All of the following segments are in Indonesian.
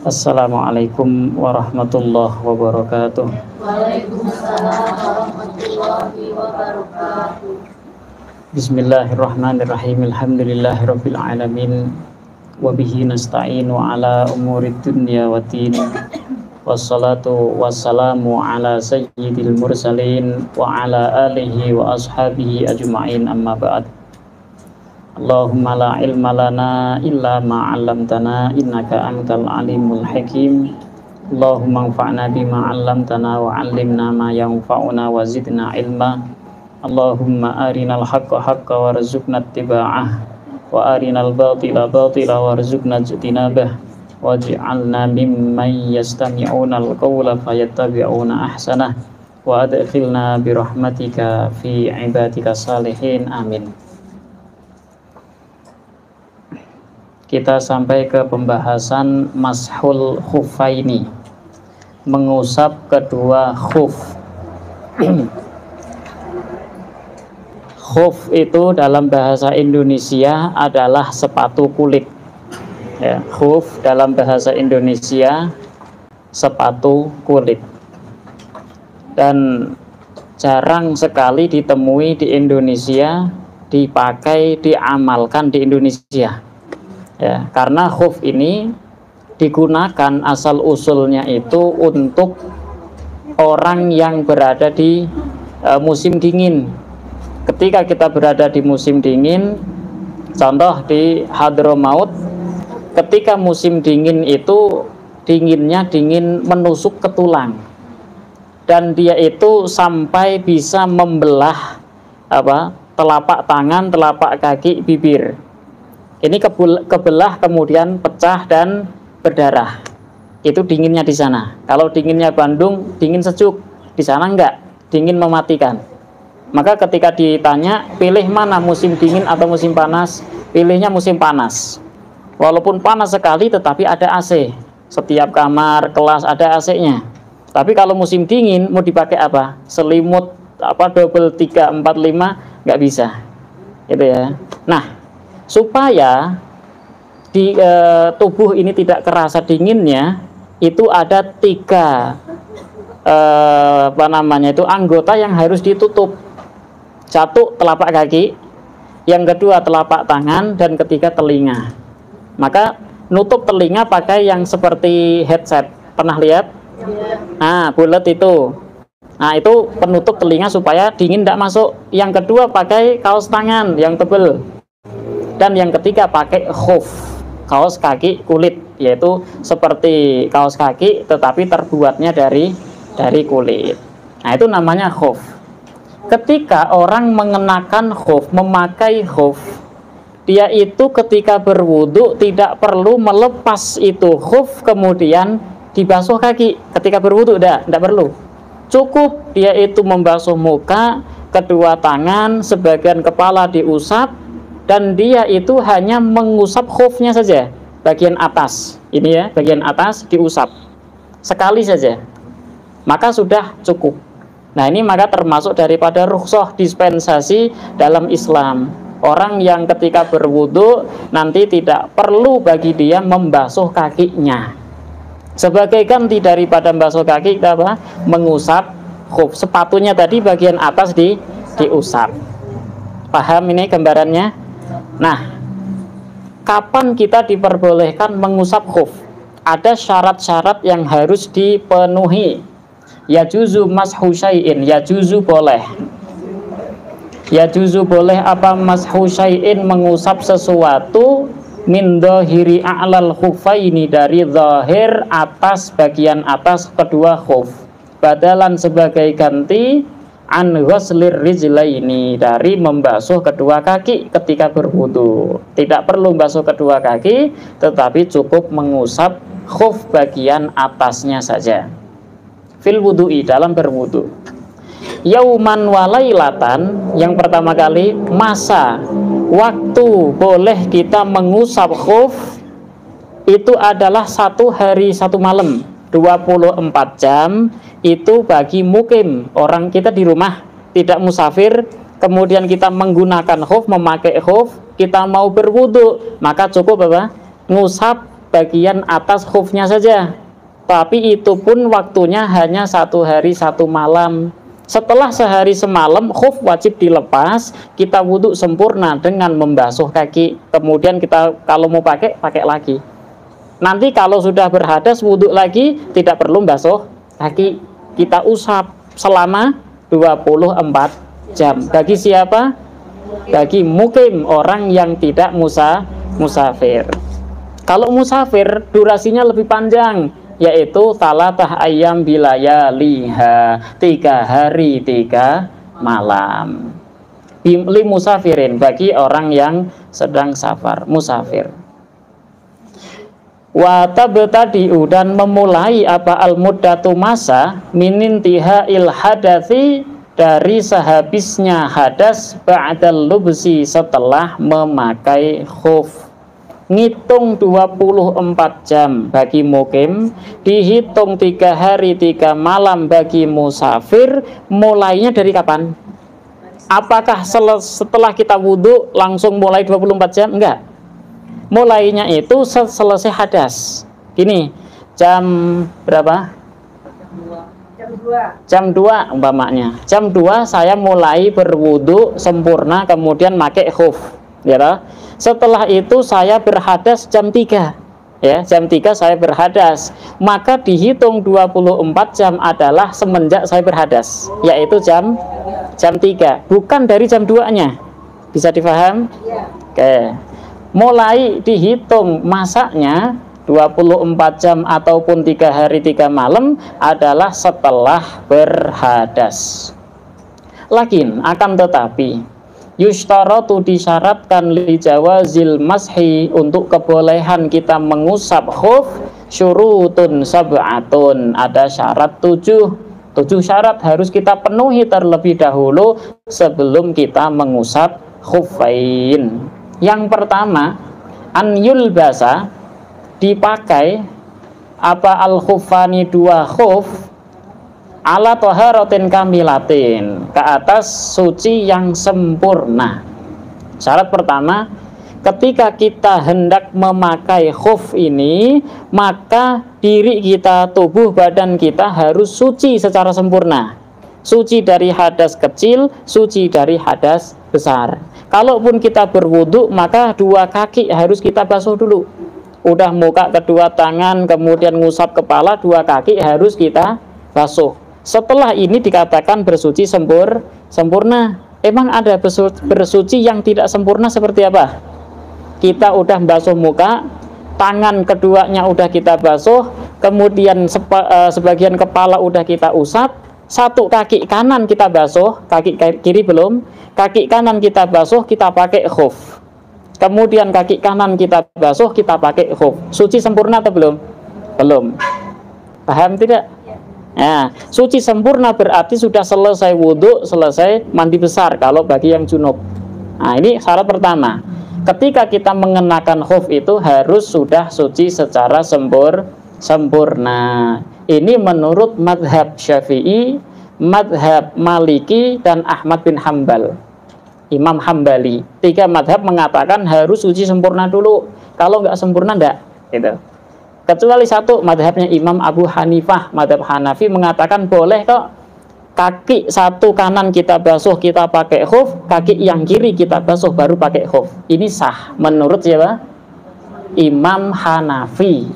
Assalamualaikum warahmatullahi wabarakatuh. Waalaikumsalam warahmatullahi wabarakatuh. Bismillahirrahmanirrahim. Alhamdulillahirabbil alamin. Wa bihi nasta'inu ala umurid dunya waddin. Wassalatu wassalamu ala sayyidil mursalin wa ala alihi wa ashabihi ajma'in, amma ba'd. Allahumma la ilma lana illa ma 'allamtana innaka antal alimul hakim. Allahumma anfa'na bima 'allamtana wa 'allimna ma yanfa'una wa zidna ilma. Allahumma arinal haqqa haqqa warzuqna ittiba'ah wa arinal batila batila warzuqna ijtinabah waj'alna mimman yastami'una al-qawla fayattabi'una ahsanah wa adkhilna birahmatika fi ibadika salihin, amin. Kita sampai ke pembahasan mashul khuffaini, mengusap kedua khuf. Khuf itu dalam bahasa Indonesia adalah sepatu kulit. Ya, khuf dalam bahasa Indonesia sepatu kulit. Dan jarang sekali ditemui di Indonesia, dipakai, diamalkan di Indonesia. Ya, karena khuf ini digunakan asal usulnya itu untuk orang yang berada di musim dingin. Ketika kita berada di musim dingin, contoh di Hadramaut, ketika musim dingin itu dinginnya dingin menusuk ke tulang, dan dia itu sampai bisa membelah telapak tangan, telapak kaki, bibir. Ini kebelah kemudian pecah dan berdarah. Itu dinginnya di sana. Kalau dinginnya Bandung, dingin sejuk. Di sana enggak, dingin mematikan. Maka ketika ditanya, pilih mana, musim dingin atau musim panas? Pilihnya musim panas. Walaupun panas sekali, tetapi ada AC. Setiap kamar, kelas ada AC-nya. Tapi kalau musim dingin, mau dipakai apa? Selimut, double 3, 4, 5, enggak bisa. Gitu ya. Nah, supaya di tubuh ini tidak kerasa dinginnya, itu ada 3 anggota yang harus ditutup. 1 telapak kaki, yang kedua telapak tangan, dan ketiga telinga. Maka nutup telinga pakai yang seperti headset, pernah lihat? Nah, bulat itu. Nah, itu penutup telinga supaya dingin tidak masuk. Yang kedua pakai kaos tangan yang tebal. Dan yang ketiga pakai khuf, kaos kaki kulit, yaitu seperti kaos kaki tetapi terbuatnya dari kulit. Nah, itu namanya khuf. Ketika orang mengenakan khuf, memakai khuf, dia itu ketika berwudu tidak perlu melepas itu khuf kemudian dibasuh kaki. Ketika berwudu tidak perlu. Cukup dia itu membasuh muka, kedua tangan, sebagian kepala diusap, dan dia itu hanya mengusap khufnya saja, bagian atas. Ini ya, bagian atas diusap sekali saja, maka sudah cukup. Nah, ini maka termasuk daripada rukhsah, dispensasi dalam Islam. Orang yang ketika berwudu nanti tidak perlu bagi dia membasuh kakinya. Sebagai ganti daripada membasuh kaki, kita mengusap khuf. Sepatunya tadi bagian atas diusap. Paham ini gambarannya? Nah, kapan kita diperbolehkan mengusap khuf? Ada syarat-syarat yang harus dipenuhi. Yajuzu mashu syai'in, yajuzu boleh. Yajuzu boleh apa mashu syai'in, mengusap sesuatu min dhahiri a'lal khuffaini, dari zahir atas, bagian atas kedua khuf. Badalan sebagai ganti an ghuslir rijlaini, dari membasuh kedua kaki ketika berwudu. Tidak perlu membasuh kedua kaki, tetapi cukup mengusap khuf bagian atasnya saja. Fil wudu'i, dalam berwudu. Yauman walailatan, yang pertama kali masa waktu boleh kita mengusap khuf itu adalah 1 hari 1 malam, 24 jam. Itu bagi mukim, orang kita di rumah, tidak musafir, kemudian kita menggunakan khuf, memakai khuf, kita mau berwudu, maka cukup ngusap bagian atas khufnya saja, tapi itu pun waktunya hanya 1 hari 1 malam. Setelah sehari semalam khuf wajib dilepas, kita wudhu sempurna dengan membasuh kaki, kemudian kita kalau mau pakai lagi. Nanti kalau sudah berhadas wudhu lagi, tidak perlu basuh kaki, kita usap selama 24 jam. Bagi siapa? Bagi mukim, orang yang tidak musafir. Kalau musafir durasinya lebih panjang, yaitu salatah ayam bilayaliha, 3 hari 3 malam. Li musafirin, bagi orang yang sedang safar, musafir. Wa tabtadi'u, dan memulai apa al-muddatu masa minintihail hadatsi, dari sehabisnya hadas, ba'dal lubsi, setelah memakai khuf. Ngitung 24 jam bagi mukim, dihitung 3 hari 3 malam bagi musafir. Mulainya dari kapan? Apakah setelah kita wudhu langsung mulai 24 jam? Enggak. Mulainya itu selesai hadas. Gini, jam berapa? Jam 2 umpamanya. Jam 2 saya mulai berwudhu sempurna, kemudian pakai khuf, ya toh? Setelah itu saya berhadas jam 3, ya, jam 3 saya berhadas, maka dihitung 24 jam adalah semenjak saya berhadas, yaitu jam 3, bukan dari jam 2-nya. Bisa difaham? Oke. Mulai dihitung masaknya 24 jam ataupun 3 hari 3 malam adalah setelah berhadas. Lakin akan tetapi yushtaratu, disyaratkan li jawazil mashi, untuk kebolehan kita mengusap khuf, syurutun sab'atun, ada syarat 7 syarat harus kita penuhi terlebih dahulu sebelum kita mengusap khuffain. Yang pertama, an yulbasa, dipakai apa al khuffani, 2 khuf, ala taharatin kamilatin, ke atas suci yang sempurna. Syarat pertama, ketika kita hendak memakai khuf ini, maka diri kita, tubuh badan kita harus suci secara sempurna. Suci dari hadas kecil, suci dari hadas besar. Kalaupun kita berwudu, maka 2 kaki harus kita basuh dulu. Udah muka, kedua tangan, kemudian ngusap kepala, 2 kaki harus kita basuh. Setelah ini dikatakan bersuci sempurna. Emang ada bersuci yang tidak sempurna seperti apa? Kita udah basuh muka, tangan keduanya udah kita basuh, kemudian sebagian kepala udah kita usap, 1 kaki kanan kita basuh, kaki kiri belum, kaki kanan kita basuh, kita pakai khuf. Kemudian kaki kanan kita basuh, kita pakai khuf. Suci sempurna atau belum? Belum. Paham tidak? Nah, suci sempurna berarti sudah selesai wudhu, selesai mandi besar kalau bagi yang junub. Nah, ini syarat pertama. Ketika kita mengenakan khuf itu harus sudah suci secara sempurna. Ini menurut madhab Syafi'i, madhab Maliki, dan Ahmad bin Hambal, Imam Hambali. 3 madhab mengatakan harus suci sempurna dulu. Kalau nggak sempurna enggak, gitu. Kecuali 1 madhabnya Imam Abu Hanifah, madhab Hanafi, mengatakan boleh kok. Kaki 1 kanan kita basuh, kita pakai khuf, kaki yang kiri kita basuh baru pakai khuf. Ini sah menurut siapa? Imam Hanafi,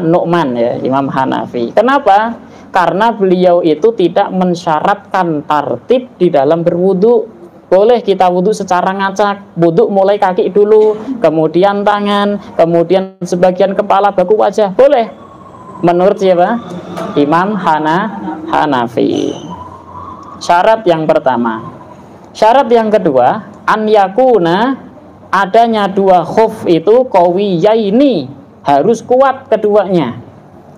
Nu'man, ya, Imam Hanafi. Kenapa? Karena beliau itu tidak mensyaratkan tartib di dalam berwudu. Boleh kita wudu secara ngacak, wudu mulai kaki dulu, kemudian tangan, kemudian sebagian kepala, baku wajah, boleh. Menurut siapa? Imam Hanafi. Syarat yang pertama. Syarat yang kedua, an yakuna, adanya 2 khuf itu qawiyaini, harus kuat keduanya.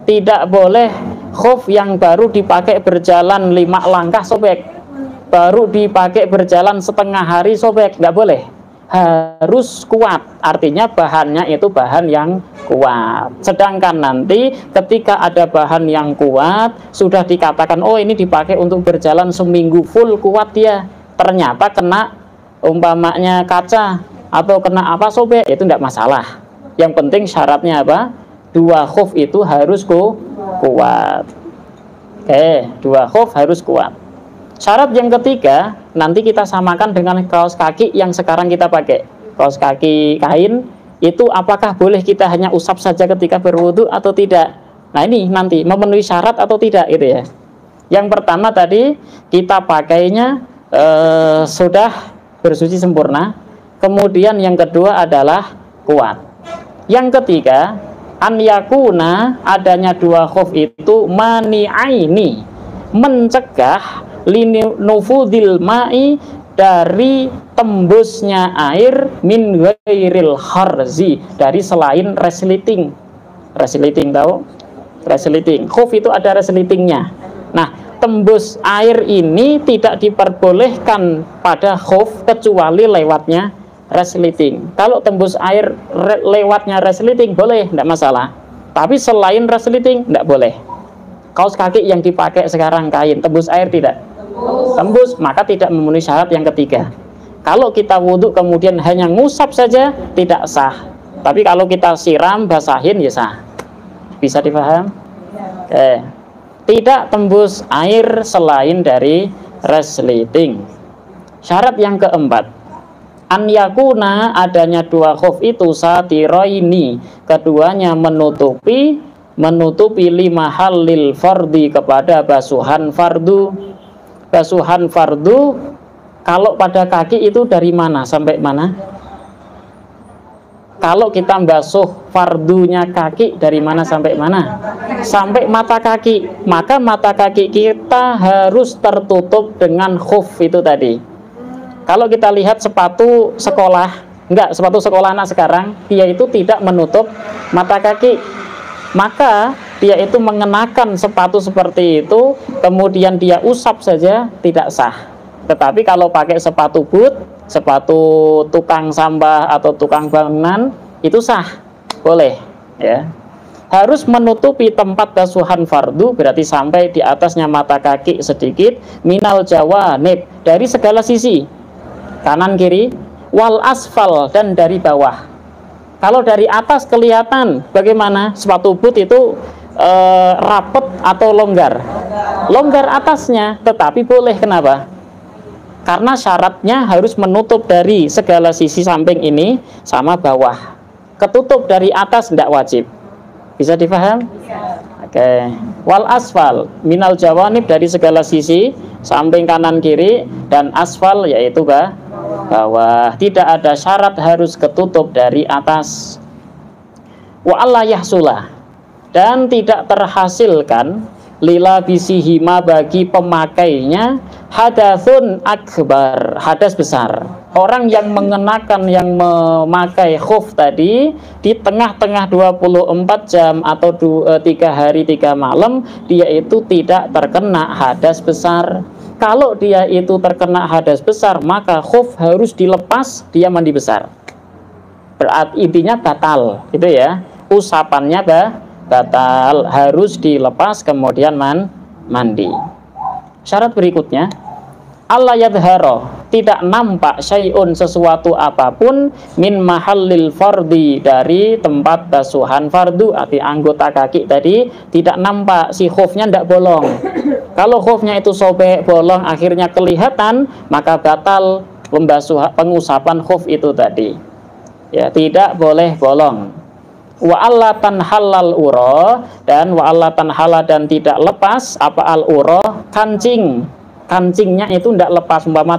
Tidak boleh khuf yang baru dipakai berjalan 5 langkah sobek, baru dipakai berjalan setengah hari sobek, nggak boleh. Harus kuat, artinya bahannya itu bahan yang kuat. Sedangkan nanti ketika ada bahan yang kuat, sudah dikatakan oh ini dipakai untuk berjalan seminggu full, kuat ya, ternyata kena umpamanya kaca atau kena apa sobek, itu tidak masalah. Yang penting syaratnya apa? Dua khuf itu harus kuat. Oke, dua khuf harus kuat. Syarat yang ketiga, nanti kita samakan dengan kaos kaki yang sekarang kita pakai. Kaos kaki kain, itu apakah boleh kita hanya usap saja ketika berwudu atau tidak? Nah ini nanti memenuhi syarat atau tidak gitu ya. Yang pertama tadi kita pakainya sudah bersuci sempurna. Kemudian yang kedua adalah kuat. Yang ketiga, an yakuna, adanya dua khuf itu mani'aini, mencegah linufudil ma'i, dari tembusnya air, min ghairil kharzi, dari selain resleting. Resleting tahu? Resleting. Khuf itu ada resletingnya. Nah, tembus air ini tidak diperbolehkan pada khuf kecuali lewatnya resleting. Kalau tembus air lewatnya resleting boleh, tidak masalah. Tapi selain resleting tidak boleh. Kaos kaki yang dipakai sekarang kain, tembus air tidak? Tembus, maka tidak memenuhi syarat yang ketiga. Kalau kita wudhu kemudian hanya ngusap saja tidak sah. Tapi kalau kita siram, basahin ya sah. Bisa dipaham? Oke. Tidak tembus air selain dari resleting. Syarat yang keempat, an yakuna, adanya dua khuf itu satiroini, keduanya menutupi lima halil fardi, kepada basuhan fardu. Basuhan fardu kalau pada kaki itu dari mana sampai mana? Kalau kita basuh fardunya kaki dari mana sampai mana? Sampai mata kaki. Maka mata kaki kita harus tertutup dengan khuf itu tadi. Kalau kita lihat sepatu sekolah, enggak, sepatu sekolah anak sekarang, dia itu tidak menutup mata kaki. Maka dia itu mengenakan sepatu seperti itu, kemudian dia usap saja tidak sah. Tetapi kalau pakai sepatu boot, sepatu tukang sampah atau tukang bangunan, itu sah, boleh ya. Harus menutupi tempat basuhan fardu, berarti sampai di atasnya mata kaki sedikit, minal jawanib, dari segala sisi, kanan kiri, wal asfal, dan dari bawah. Kalau dari atas kelihatan bagaimana? Sepatu boot itu rapet atau longgar? Longgar atasnya, tetapi boleh. Kenapa? Karena syaratnya harus menutup dari segala sisi samping ini sama bawah. Ketutup dari atas tidak wajib. Bisa dipaham? Oke. Wal asfal, minal jawanib, dari segala sisi, samping kanan kiri, dan asfal yaitu bawah. Tidak ada syarat harus ketutup dari atas. Wa alla yahsula, dan tidak terhasilkan lila bisihima, bagi pemakainya, hadatsun akbar, hadas besar. Orang yang mengenakan, yang memakai khuf tadi di tengah-tengah 24 jam atau 3 hari 3 malam, dia itu tidak terkena hadas besar. Kalau dia itu terkena hadas besar, maka khuf harus dilepas, dia mandi besar. Berarti intinya batal, itu ya. Usapannya batal, harus dilepas kemudian mandi. Syarat berikutnya, alla yadharo, tidak nampak syai'un, sesuatu apapun, min mahallil fardi, dari tempat basuhan fardu, arti anggota kaki tadi, tidak nampak, si khufnya tidak bolong. Kalau khufnya itu sobek, bolong, akhirnya kelihatan, maka batal pengusapan khuf itu tadi. Ya, tidak boleh bolong. Wa alla tanhalal uro, dan wa alla tanhala, dan tidak lepas apa al uro, kancing. Kancingnya itu tidak lepas, umpama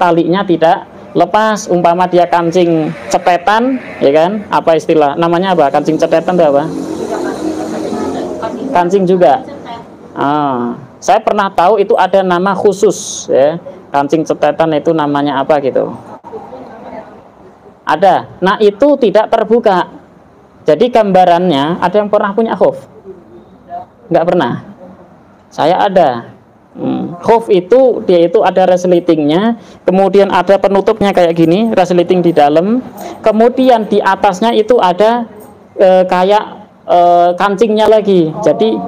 talinya tidak lepas, umpama dia kancing cetetan, ya kan? Apa istilah? Namanya apa? Kancing cetetan itu apa? Kancing juga. Saya pernah tahu itu ada nama khusus ya. Kancing cetetan itu namanya apa gitu? Ada. Nah, itu tidak terbuka. Jadi gambarannya, ada yang pernah punya khuf? Enggak pernah. Saya ada. Khuf itu dia itu ada resletingnya, kemudian ada penutupnya kayak gini, resleting di dalam, kemudian di atasnya itu ada kayak kancingnya lagi, jadi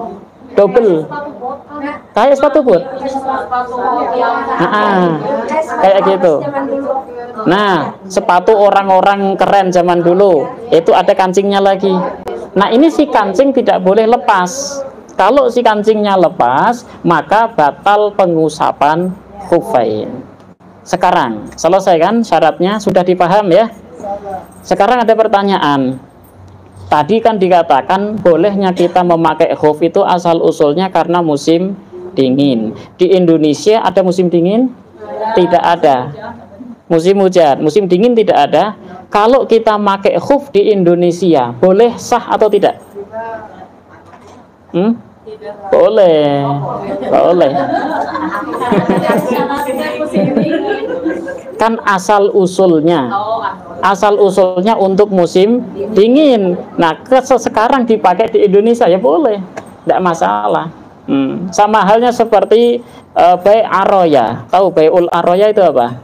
double, kayak sepatu boot. Kayak gitu. Nah, sepatu orang-orang keren zaman dulu itu ada kancingnya lagi. Nah, ini si kancing tidak boleh lepas. Kalau si kancingnya lepas, maka batal pengusapan khuffain. Sekarang selesai kan syaratnya, sudah dipaham ya? Sekarang ada pertanyaan. Tadi kan dikatakan bolehnya kita memakai khuf itu asal usulnya karena musim dingin. Di Indonesia ada musim dingin? Tidak ada. Musim hujan, musim dingin tidak ada. Kalau kita pakai khuf di Indonesia, boleh sah atau tidak? Boleh, boleh. Kan asal usulnya untuk musim dingin. Nah, sekarang dipakai di Indonesia ya boleh, tidak masalah. Sama halnya seperti bai' aroya. Tahu bai'ul aroya itu apa?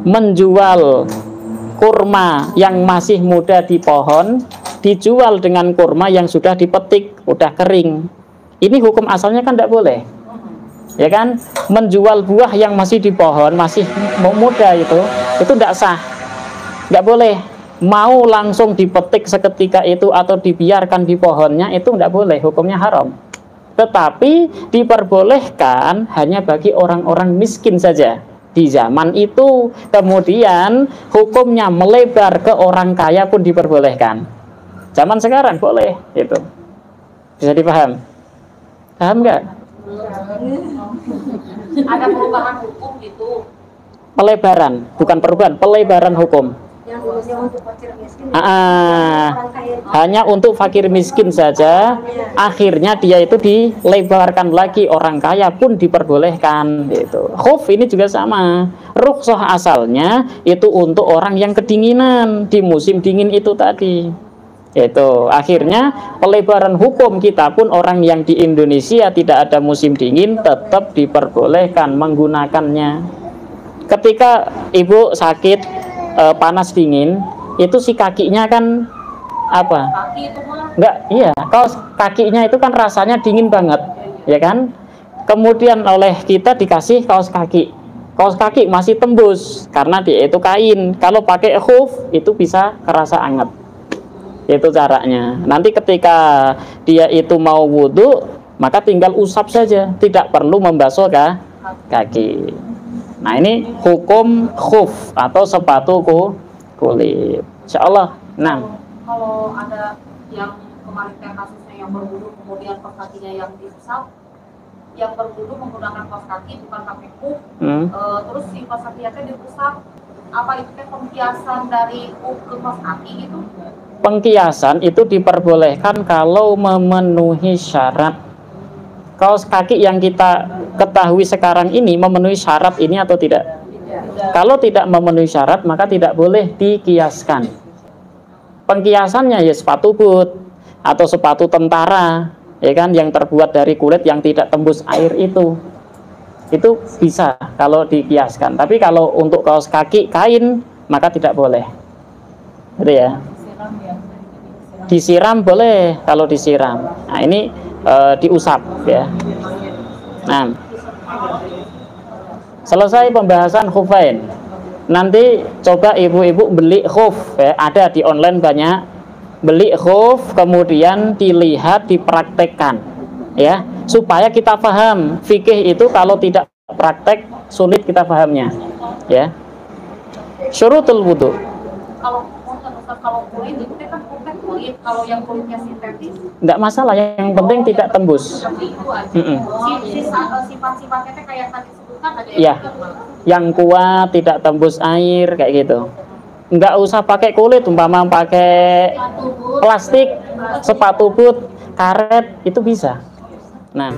Menjual kurma yang masih muda di pohon dijual dengan kurma yang sudah dipetik, udah kering. Ini hukum asalnya kan tidak boleh, ya kan? Menjual buah yang masih di pohon, masih muda itu tidak sah, nggak boleh. Mau langsung dipetik seketika itu atau dibiarkan di pohonnya itu nggak boleh, hukumnya haram. Tetapi diperbolehkan hanya bagi orang-orang miskin saja di zaman itu. Kemudian hukumnya melebar ke orang kaya pun diperbolehkan. Zaman sekarang boleh, itu bisa dipaham. Paham nggak? Ada perubahan hukum gitu. Pelebaran, bukan perubahan, pelebaran hukum. Yang dulunya untuk fakir miskin. Hanya untuk fakir miskin saja. Akhirnya dia itu dilebarkan lagi, orang kaya pun diperbolehkan. Gitu. Khuf ini juga sama. Rukhsah asalnya itu untuk orang yang kedinginan di musim dingin itu tadi. Itu akhirnya pelebaran hukum kita pun orang yang di Indonesia tidak ada musim dingin tetap diperbolehkan menggunakannya. Ketika ibu sakit panas dingin itu si kakinya kan apa? Enggak, iya. Kalau kakinya itu kan rasanya dingin banget, ya kan? Kemudian oleh kita dikasih kaos kaki. Kaos kaki masih tembus karena dia itu kain. Kalau pakai khuf itu bisa kerasa anget. Itu caranya. Nanti ketika dia itu mau wudhu, maka tinggal usap saja, tidak perlu membasuh kaki. Nah, ini hukum khuf atau sepatu kulit. Insyaallah. Nah, kalau ada yang kemarin kasusnya yang berwudhu kemudian kaos kakinya yang diusap, yang berwudhu menggunakan kaos kaki bukan pakai khuf, terus si kaos kakinya diusap, apa itu pembiasan dari khuf ke kaos kaki gitu? Pengkiasan itu diperbolehkan kalau memenuhi syarat. Kaos kaki yang kita ketahui sekarang ini memenuhi syarat ini atau tidak? Kalau tidak memenuhi syarat maka tidak boleh dikiaskan. Pengkiasannya ya sepatu boot atau sepatu tentara, ya kan, yang terbuat dari kulit yang tidak tembus air itu bisa kalau dikiaskan. Tapi kalau untuk kaos kaki kain maka tidak boleh. Gitu ya. Disiram boleh kalau disiram. Nah, ini diusap ya. Nah, selesai pembahasan khuffain. Nanti coba ibu-ibu beli khuf ya, ada di online banyak. Beli khuf kemudian dilihat, dipraktekkan ya, supaya kita paham. Fikih itu kalau tidak praktek sulit kita pahamnya ya. Syurutul wudu. Kalau kulit itu kan kulit, kalau yang kulitnya sintetis enggak masalah, yang penting tidak tembus. Sifat-sifatnya kayak tadi sebutkan ada ya, yang kuat, tidak tembus air kayak gitu. Enggak usah pakai kulit, umpama pakai plastik, sepatu boot, karet itu bisa. Nah.